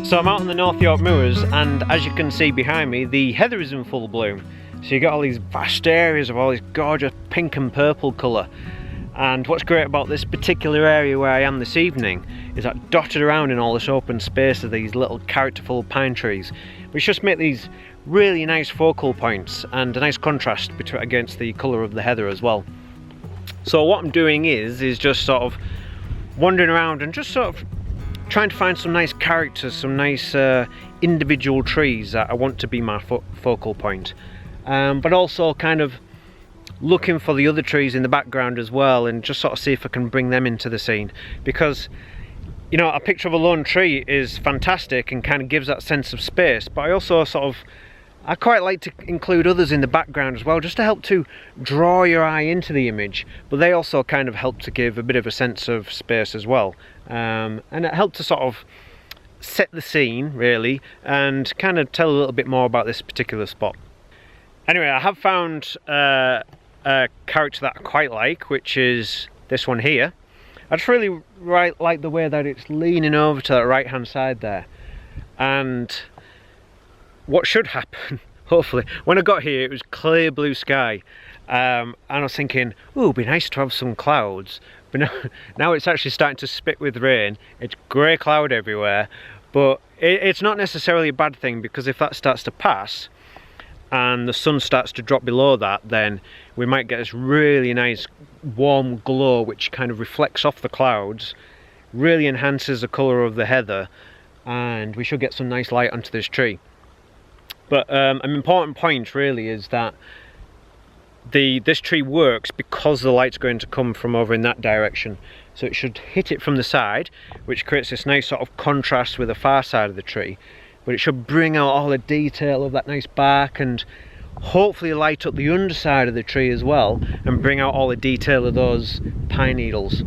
So I'm out on the North York Moors, and as you can see behind me, the heather is in full bloom. So you got all these vast areas of all this gorgeous pink and purple colour. And what's great about this particular area where I am this evening is that dotted around in all this open space are these little characterful pine trees, which just make these really nice focal points and a nice contrast against the colour of the heather as well. So what I'm doing is just sort of wandering around and just sort of trying to find some nice characters, some nice individual trees that I want to be my focal point, but also kind of looking for the other trees in the background as well, and just sort of see if I can bring them into the scene, because you know, a picture of a lone tree is fantastic and kind of gives that sense of space, but I quite like to include others in the background as well, just to help to draw your eye into the image, but they also kind of help to give a bit of a sense of space as well, and it helped to sort of set the scene really and kind of tell a little bit more about this particular spot. Anyway, I have found a character that I quite like, which is this one here. I just really like the way that it's leaning over to that right hand side there, and what should happen, hopefully, when I got here it was clear blue sky, and I was thinking, oh, it'd be nice to have some clouds, but now it's actually starting to spit with rain. It's grey cloud everywhere, but it's not necessarily a bad thing, because if that starts to pass and the sun starts to drop below that, then we might get this really nice warm glow which kind of reflects off the clouds, really enhances the colour of the heather, and we should get some nice light onto this tree. But an important point really is that this tree works because the light's going to come from over in that direction, so it should hit it from the side, which creates this nice sort of contrast with the far side of the tree, but it should bring out all the detail of that nice bark and hopefully light up the underside of the tree as well and bring out all the detail of those pine needles.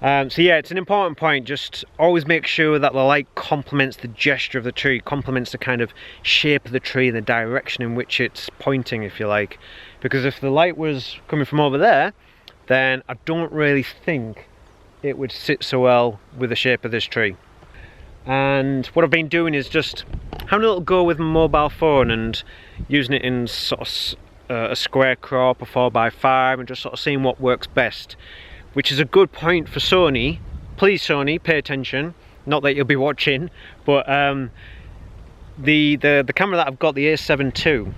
So yeah, it's an important point. Just always make sure that the light complements the gesture of the tree, complements the kind of shape of the tree, the direction in which it's pointing, if you like. Because if the light was coming from over there, then I don't really think it would sit so well with the shape of this tree. And what I've been doing is just having a little go with my mobile phone and using it in sort of a square crop, a 4x5, and just sort of seeing what works best. Which is a good point for Sony. Please Sony, pay attention. Not that you'll be watching, but the camera that I've got, the A7 II,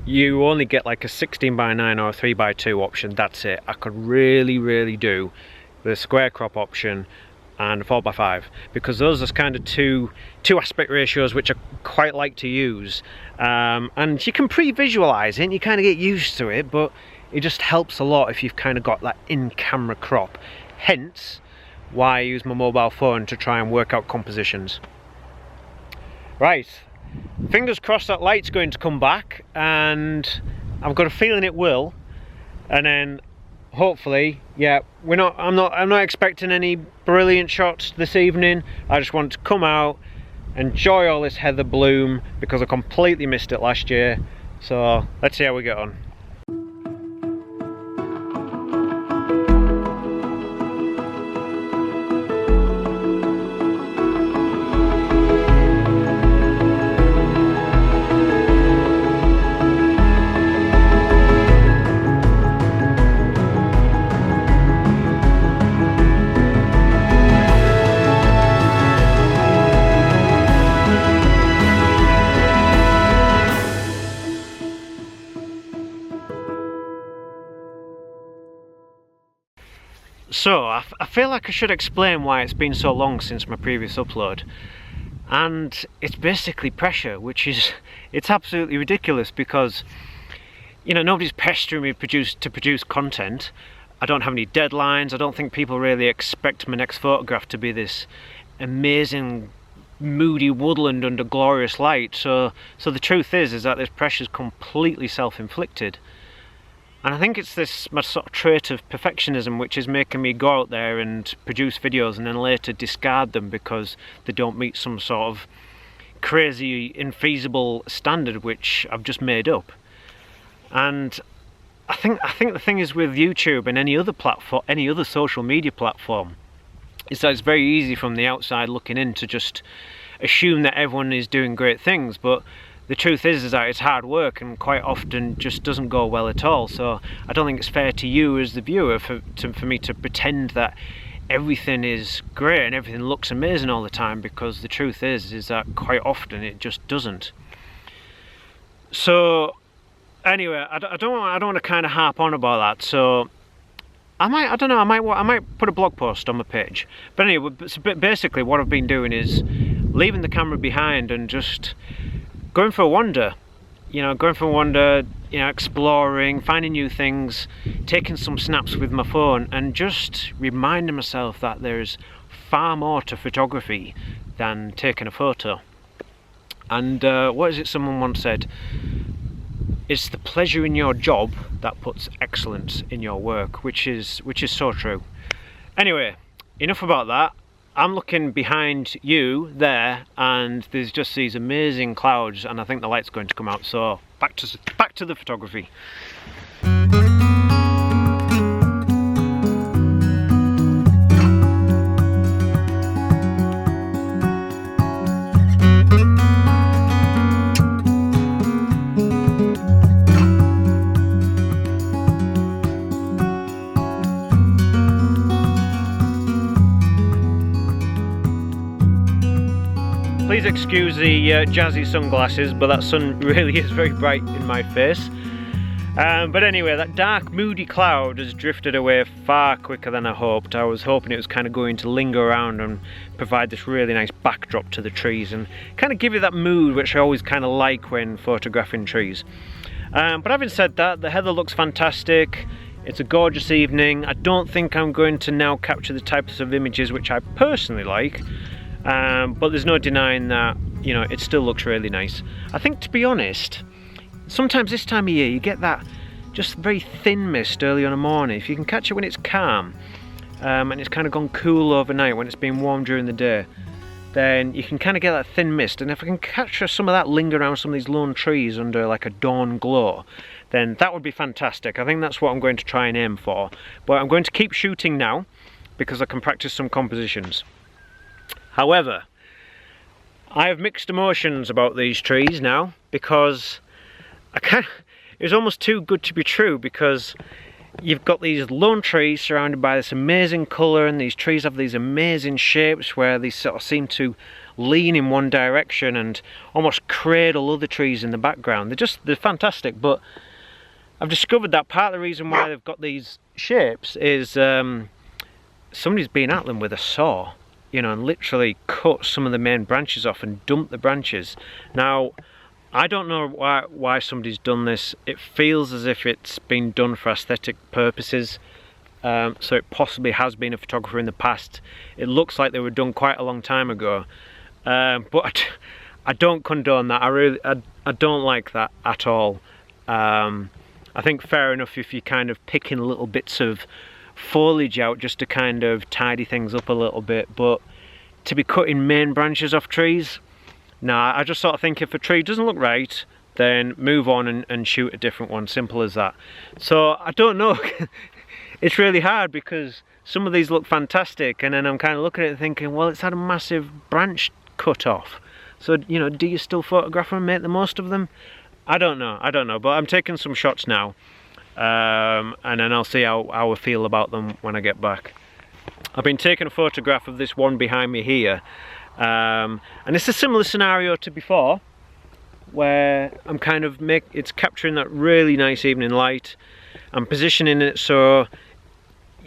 you only get like a 16:9 or a 3:2 option. That's it. I could really do the square crop option and a 4x5, because those are kind of two aspect ratios which I quite like to use, and you can pre-visualize it and you kind of get used to it, but it just helps a lot if you've kind of got that in-camera crop. Hence why I use my mobile phone to try and work out compositions. Right, fingers crossed that light's going to come back, and I've got a feeling it will, and then hopefully, yeah, I'm not expecting any brilliant shots this evening. I just want to come out, enjoy all this heather bloom, because I completely missed it last year. So let's see how we get on. So, I feel like I should explain why it's been so long since my previous upload, and it's basically pressure, which is, it's absolutely ridiculous, because, you know, nobody's pestering me to produce content. I don't have any deadlines. I don't think people really expect my next photograph to be this amazing moody woodland under glorious light, so the truth is that this pressure is completely self-inflicted. And I think it's my sort of trait of perfectionism which is making me go out there and produce videos and then later discard them because they don't meet some sort of crazy, infeasible standard which I've just made up. And I think the thing is with YouTube and any other platform, any other social media platform, is that it's very easy from the outside looking in to just assume that everyone is doing great things, but the truth is that it's hard work and quite often just doesn't go well at all. So I don't think it's fair to you as the viewer for me to pretend that everything is great and everything looks amazing all the time, because the truth is that quite often it just doesn't. So anyway, I don't want to kind of harp on about that. So I might put a blog post on my page. But anyway, basically what I've been doing is leaving the camera behind and just going for a wander, exploring, finding new things, taking some snaps with my phone, and just reminding myself that there's far more to photography than taking a photo. And what is it someone once said? It's the pleasure in your job that puts excellence in your work, which is so true. Anyway, enough about that. I'm looking behind you there, and there's just these amazing clouds, and I think the light's going to come out. So back to the photography. Please excuse the jazzy sunglasses, but that sun really is very bright in my face. But anyway, that dark, moody cloud has drifted away far quicker than I hoped. I was hoping it was kind of going to linger around and provide this really nice backdrop to the trees and kind of give you that mood which I always kind of like when photographing trees. But having said that, the heather looks fantastic. It's a gorgeous evening. I don't think I'm going to now capture the types of images which I personally like. But there's no denying that, it still looks really nice. I think, to be honest, sometimes this time of year you get that just very thin mist early on a morning. If you can catch it when it's calm and it's kind of gone cool overnight, when it's been warm during the day, then you can kind of get that thin mist. And if I can capture some of that linger around some of these lone trees under like a dawn glow, then that would be fantastic. I think that's what I'm going to try and aim for. But I'm going to keep shooting now because I can practice some compositions. However, I have mixed emotions about these trees now, because it's almost too good to be true, because you've got these lone trees surrounded by this amazing colour, and these trees have these amazing shapes where they sort of seem to lean in one direction and almost cradle other trees in the background. They're fantastic, but I've discovered that part of the reason why they've got these shapes is somebody's been at them with a saw. And literally cut some of the main branches off and dump the branches. Now, I don't know why somebody's done this. It feels as if it's been done for aesthetic purposes. So it possibly has been a photographer in the past. It looks like they were done quite a long time ago. But I don't condone that. I don't like that at all. I think fair enough if you're kind of picking little bits of foliage out just to kind of tidy things up a little bit, but to be cutting main branches off trees, nah. I just sort of think if a tree doesn't look right, then move on and shoot a different one. Simple as that. So I don't know. It's really hard because some of these look fantastic, and then I'm kind of looking at it thinking, well, it's had a massive branch cut off, so do you still photograph them and make the most of them? I don't know, but I'm taking some shots now. And then I'll see how I feel about them when I get back. I've been taking a photograph of this one behind me here, and it's a similar scenario to before, where I'm kind of it's capturing that really nice evening light. I'm positioning it so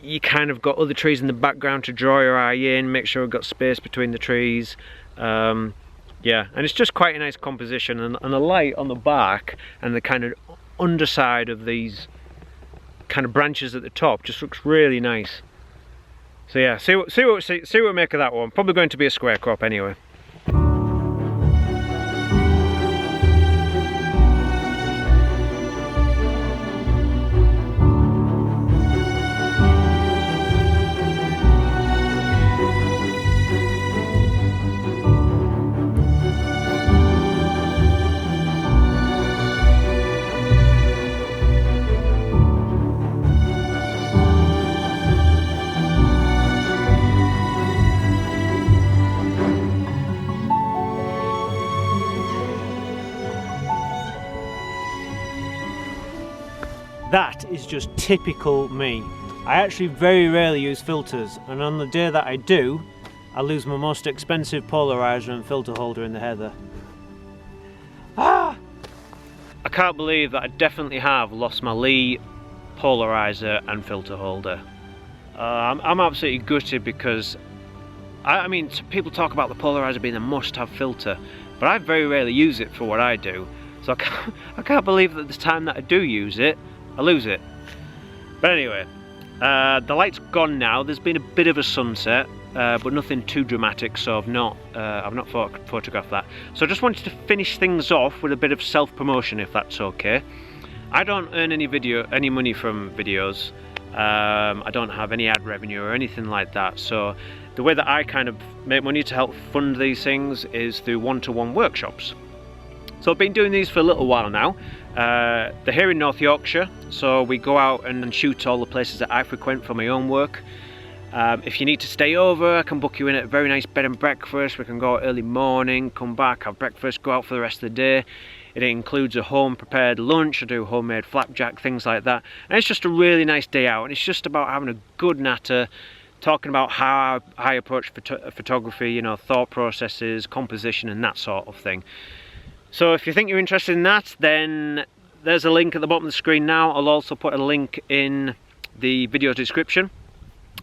you kind of got other trees in the background to draw your eye in, make sure we've got space between the trees. Yeah, and it's just quite a nice composition, and the light on the back and the kind of underside of these kind of branches at the top just looks really nice. So yeah, see what we make of that one. Probably going to be a square crop anyway. That is just typical me. I actually very rarely use filters, and on the day that I do, I lose my most expensive polarizer and filter holder in the heather. Ah! I can't believe that I definitely have lost my Lee polarizer and filter holder. I'm absolutely gutted because I mean, people talk about the polarizer being a must-have filter, but I very rarely use it for what I do. So I can't believe that the time that I do use it, I lose it. But anyway, the light's gone now. There's been a bit of a sunset, but nothing too dramatic, so I've not photographed that. So I just wanted to finish things off with a bit of self-promotion, if that's okay. I don't earn any money from videos. I don't have any ad revenue or anything like that. So the way that I kind of make money to help fund these things is through one-to-one workshops. So I've been doing these for a little while now. They're here in North Yorkshire, so we go out and shoot all the places that I frequent for my own work. If you need to stay over, I can book you in at a very nice bed and breakfast. We can go out early morning, come back, have breakfast, go out for the rest of the day. It includes a home prepared lunch. I do homemade flapjack, things like that. And it's just a really nice day out, and it's just about having a good natter, talking about how I approach photography, you know, thought processes, composition and that sort of thing. So if you think you're interested in that, then there's a link at the bottom of the screen now. I'll also put a link in the video description.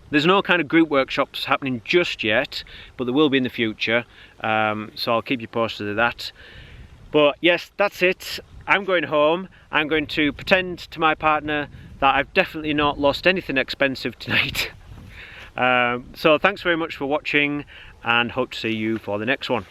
There's no kind of group workshops happening just yet, but there will be in the future. So I'll keep you posted of that. But yes, that's it. I'm going home. I'm going to pretend to my partner that I've definitely not lost anything expensive tonight. So thanks very much for watching, and hope to see you for the next one.